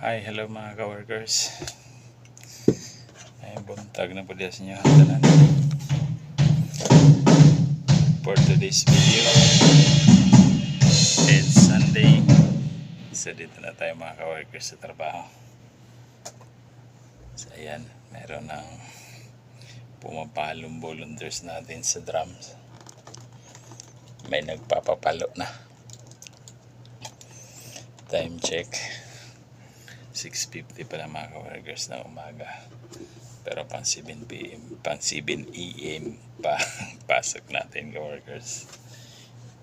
Hi, hello mga ka-workers. Ay, buntag na po sa inyo hatanan. For today's video, it's Sunday. So dito na tayo mga ka-workers sa trabaho. So ayan, meron ng pumapalong volunteers natin sa drums. May nagpapapalo na. Time check 6:50 pa lang mga ka-workers na umaga, pero pang 7 PM, pang 7 AM pa pasok natin ka-workers.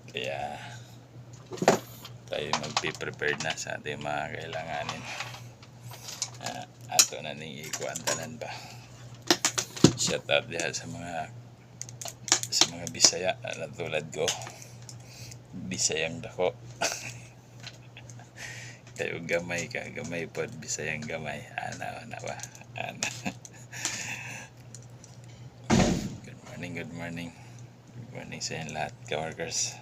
Kaya tayo magpe-prepare na sa ating mga kailanganin. Ato na ning ikuantanan ba. Shout out diha sa mga Bisaya na tulad ko, Bisayang dako. Kayo gamay ka, gamay pod, Bisayang gamay. Ana ba? Ana. Good morning. Good morning sa inyo lahat, ka-workers.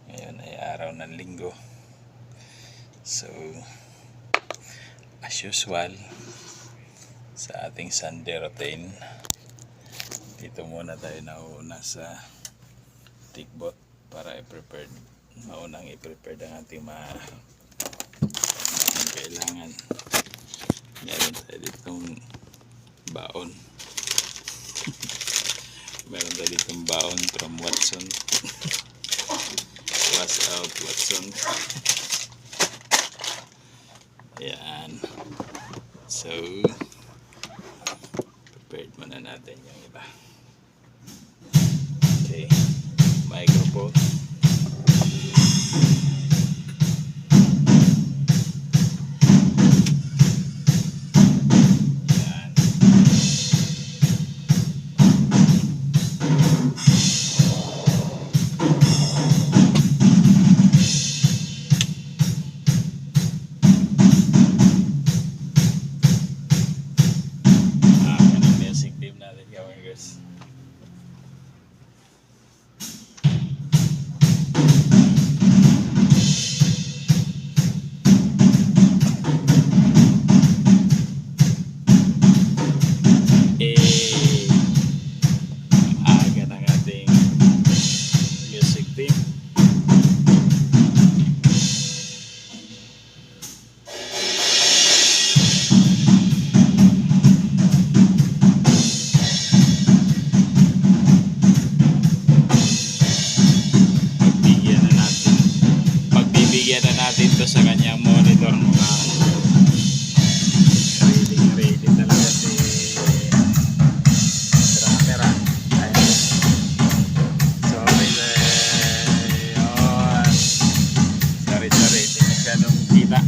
Ngayon ay araw ng linggo. So, as usual, sa ating Sunday routine, dito muna tayo nauna sa tigbot para maunang i-prepare ang ating mga kailangan. Meron tayo ditong baon. Meron tayo ditong baon from Watson. Wash out Watson. Ayan. So, prepared muna natin yung iba. Okay. Microphone. Pagbibigyan na natin to sa kanyang monitor mga ready talaga si camera. Sorry, hindi mo ganun kita.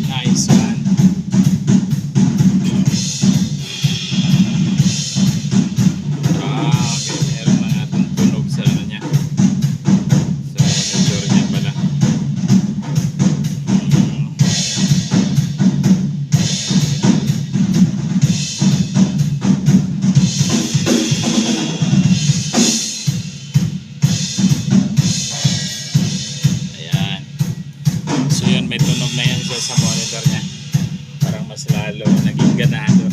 Nice one. Okay, meron mga tunog sa ano niya. May tunog na yan siya sa monitor niya, parang mas lalo naging ganado.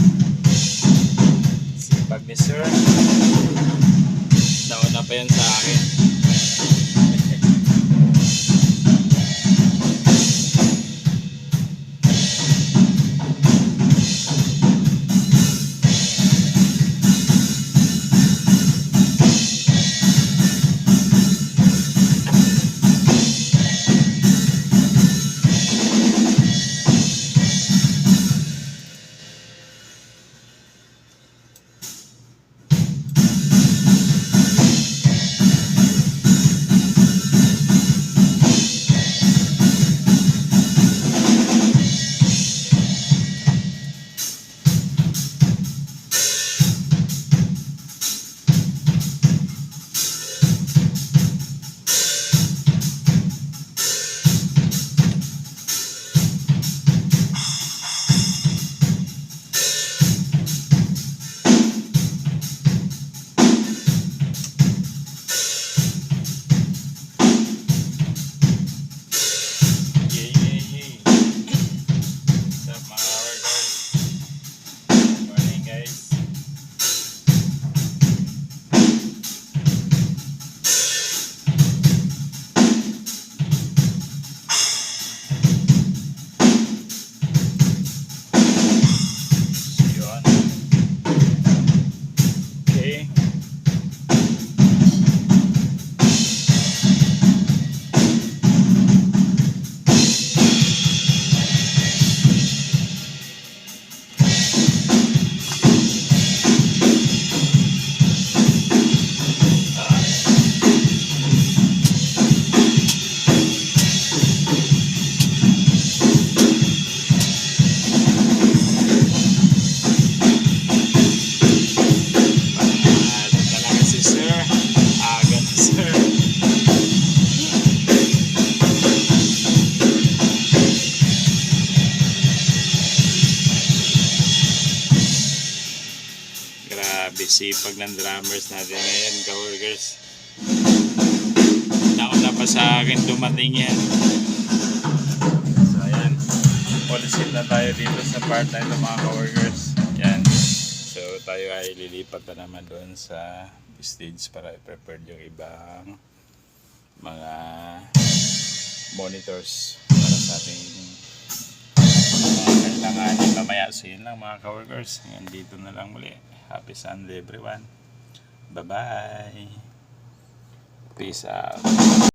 Sipag ni sir, nauna pa yan sa akin. sir. Grabe, sipag ng drummers natin ngayon, ka-workers. Nauna pa sa akin dumating yan. So, ayan. Polisit na tayo dito sa part na ito, mga ka-workers. Yan. So, tayo ay lilipat na naman doon sa stage para i-prepare yung ibang mga monitors para sa ating mga kailanganin mamaya. So, yun lang, mga ka-workers. Hanggang dito na lang muli. Happy Sunday, everyone. Bye-bye. Peace out.